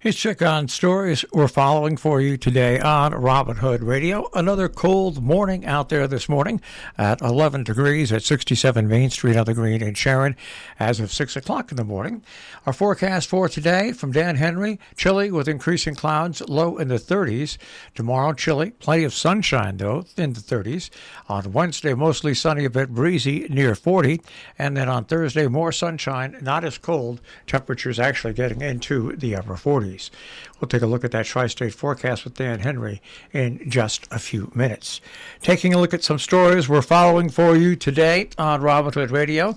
Here's check on stories we're following for you today on Robin Hood Radio. Another cold morning out there this morning at 11 degrees at 67 Main Street on the Green in Sharon as of 6 o'clock in the morning. Our forecast for today from Dan Henry, chilly with increasing clouds, low in the 30s. Tomorrow, chilly, plenty of sunshine though, in the 30s. On Wednesday, mostly sunny, a bit breezy, near 40. And then on Thursday, more sunshine, not as cold. Temperatures actually getting into the upper 40s. We'll take a look at that tri-state forecast with Dan Henry in just a few minutes. Taking a look at some stories we're following for you today on Robin Hood Radio.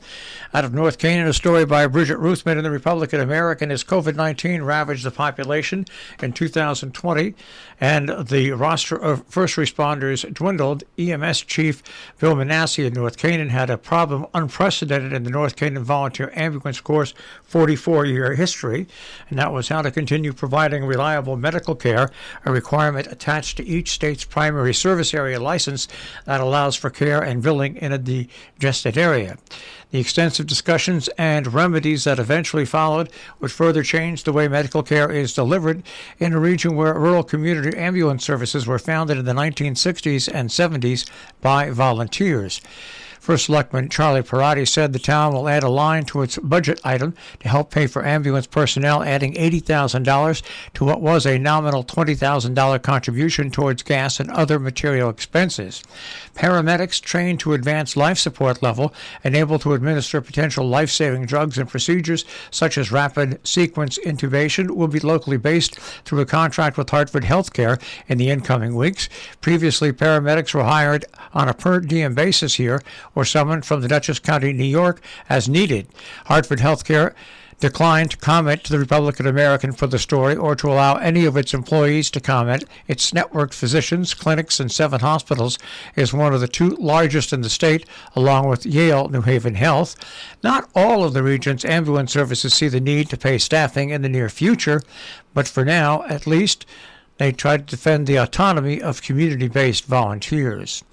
Out of North Canaan, a story by Bridget Ruthman in the Republican American as COVID-19 ravaged the population in 2020 and the roster of first responders dwindled. EMS Chief Bill Manasseh in North Canaan had a problem unprecedented in the North Canaan Volunteer Ambulance Corps' 44-year history, and that was how to continue providing reliable medical care, a requirement attached to each state's primary service area license that allows for care and billing in a degested area. The extensive discussions and remedies that eventually followed would further change the way medical care is delivered in a region where rural community ambulance services were founded in the 1960s and 70s by volunteers. First Selectman Charlie Perotti said the town will add a line to its budget item to help pay for ambulance personnel, adding $80,000 to what was a nominal $20,000 contribution towards gas and other material expenses. Paramedics trained to advanced life support level and able to administer potential life-saving drugs and procedures such as rapid sequence intubation will be locally based through a contract with Hartford Healthcare in the incoming weeks. Previously, paramedics were hired on a per diem basis here or summoned from the Dutchess County, New York, as needed. Hartford Healthcare declined to comment to the Republican American for the story or to allow any of its employees to comment. Its networked physicians, clinics, and 7 hospitals is one of the 2 largest in the state, along with Yale New Haven Health. Not all of the region's ambulance services see the need to pay staffing in the near future, but for now, at least, they try to defend the autonomy of community-based volunteers.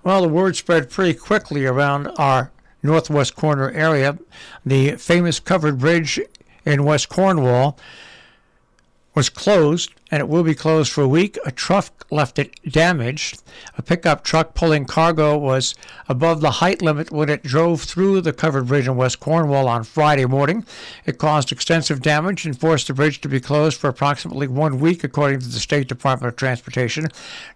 Well, the word spread pretty quickly around our northwest corner area. The famous covered bridge in West Cornwall was closed, and it will be closed for a week. A truck left it damaged. A pickup truck pulling cargo was above the height limit when it drove through the covered bridge in West Cornwall on Friday morning. It caused extensive damage and forced the bridge to be closed for approximately 1 week, according to the State Department of Transportation.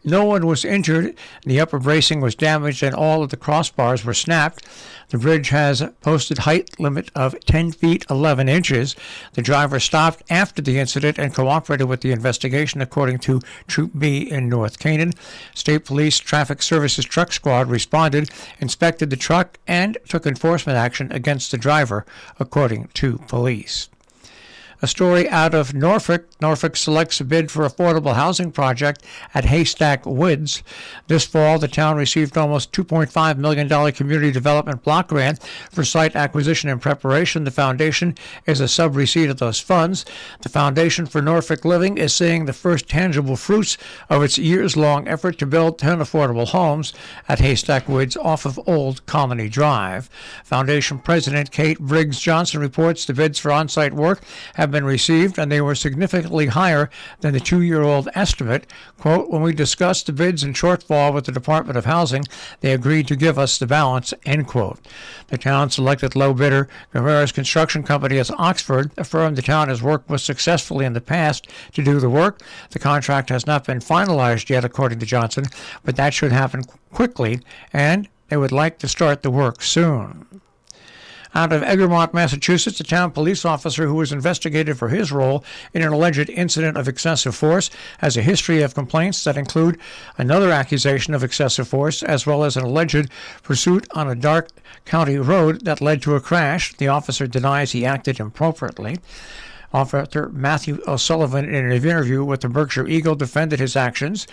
No one was injured. The upper bracing was damaged, and all of the crossbars were snapped. The bridge has a posted height limit of 10 feet 11 inches. The driver stopped after the incident and cooperated with the investigation, according to Troop B in North Canaan. State Police Traffic Services Truck Squad responded, inspected the truck, and took enforcement action against the driver, according to police. A story out of Norfolk. Norfolk selects a bid for affordable housing project at Haystack Woods. This fall, the town received almost $2.5 million community development block grant for site acquisition and preparation. The foundation is a sub-receipt of those funds. The Foundation for Norfolk Living is seeing the first tangible fruits of its years-long effort to build 10 affordable homes at Haystack Woods off of Old Colony Drive. Foundation President Kate Briggs Johnson reports the bids for on-site work have been received, and they were significantly higher than the 2-year-old estimate. Quote, when we discussed the bids and shortfall with the Department of Housing, they agreed to give us the balance, end quote. The town selected low bidder Guerrera's Construction Company as Oxford, a firm the town has worked with successfully in the past to do the work. The contract has not been finalized yet, according to Johnson, but that should happen quickly, and they would like to start the work soon. Out of Egremont, Massachusetts, a town police officer who was investigated for his role in an alleged incident of excessive force has a history of complaints that include another accusation of excessive force, as well as an alleged pursuit on a dark county road that led to a crash. The officer denies he acted improperly. Officer Matthew O'Sullivan, in an interview with the Berkshire Eagle, defended his actions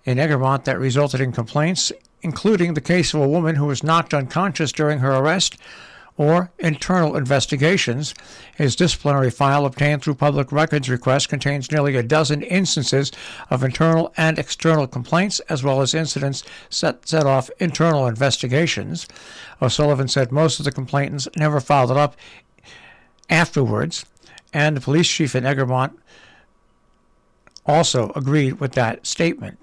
in Egremont that resulted in complaints, including the case of a woman who was knocked unconscious during her arrest, or internal investigations. His disciplinary file, obtained through public records request, contains nearly a dozen instances of internal and external complaints, as well as incidents set off internal investigations. O'Sullivan said most of the complainants never followed up afterwards, and the police chief in Egremont also agreed with that statement.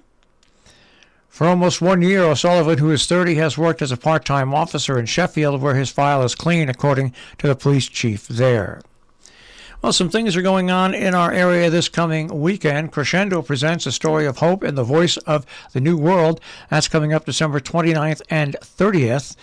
For almost 1 year, O'Sullivan, who is 30, has worked as a part-time officer in Sheffield, where his file is clean, according to the police chief there. Well, some things are going on in our area this coming weekend. Crescendo presents a story of hope in the voice of the new world. That's coming up December 29th and 30th.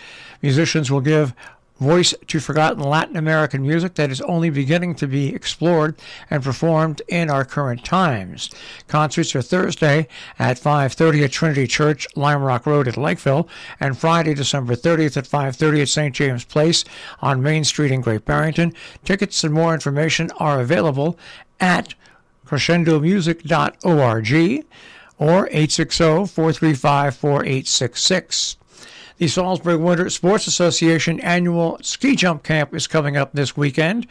Musicians will give voice to forgotten Latin American music that is only beginning to be explored and performed in our current times. Concerts are Thursday at 5:30 at Trinity Church, Lime Rock Road at Lakeville, and Friday, December 30th at 5:30 at St. James Place on Main Street in Great Barrington. Tickets and more information are available at crescendomusic.org or 860-435-4866. The Salisbury Winter Sports Association annual ski jump camp is coming up this weekend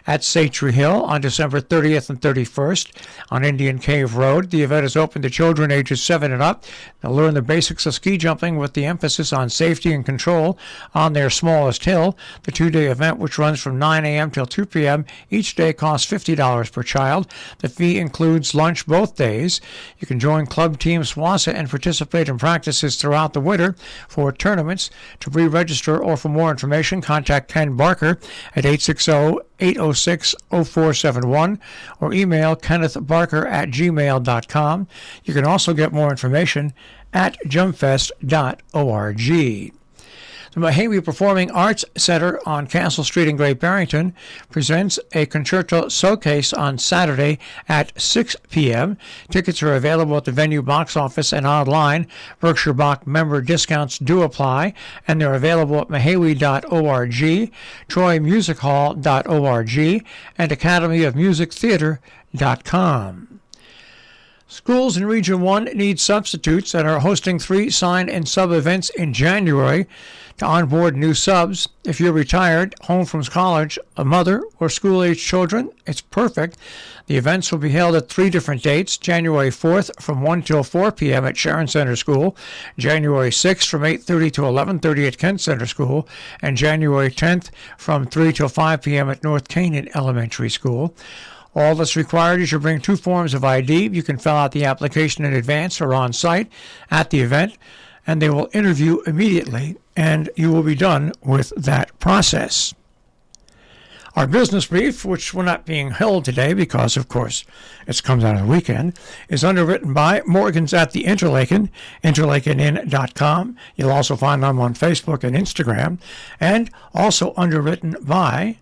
at Satre Hill on December 30th and 31st on Indian Cave Road. The event is open to children ages 7 and up. They'll learn the basics of ski jumping with the emphasis on safety and control on their smallest hill. The two-day event, which runs from 9 a.m. till 2 p.m., each day costs $50 per child. The fee includes lunch both days. You can join Club Team SWASA and participate in practices throughout the winter for tournaments. To pre-register or for more information, contact Ken Barker at 860-806-0471 or email kennethbarker@gmail.com. You can also get more information at jumpfest.org. The Mahawi Performing Arts Center on Castle Street in Great Barrington presents a concerto showcase on Saturday at 6 p.m. Tickets are available at the venue box office and online. Berkshire Bach member discounts do apply, and they're available at mahawi.org, troymusichall.org, and academyofmusictheater.com. Schools in Region 1 need substitutes and are hosting 3 sign and sub events in January to onboard new subs. If you're retired, home from college, a mother, or school-age children, it's perfect. The events will be held at 3 different dates: January 4th from 1 till 4 p.m. at Sharon Center School, January 6th from 8:30 to 11:30 at Kent Center School, and January 10th from 3 till 5 p.m. at North Canaan Elementary School. All that's required is you bring 2 forms of ID. You can fill out the application in advance or on site at the event, and they will interview immediately, and you will be done with that process. Our business brief, which we're not being held today because, of course, it comes out of the weekend, is underwritten by Morgan's at the Interlaken, interlakenin.com. You'll also find them on Facebook and Instagram, and also underwritten by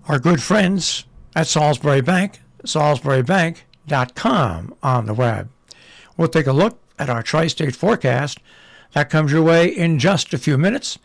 our good friends at Salisbury Bank, salisburybank.com on the web. We'll take a look at our tri-state forecast. That comes your way in just a few minutes.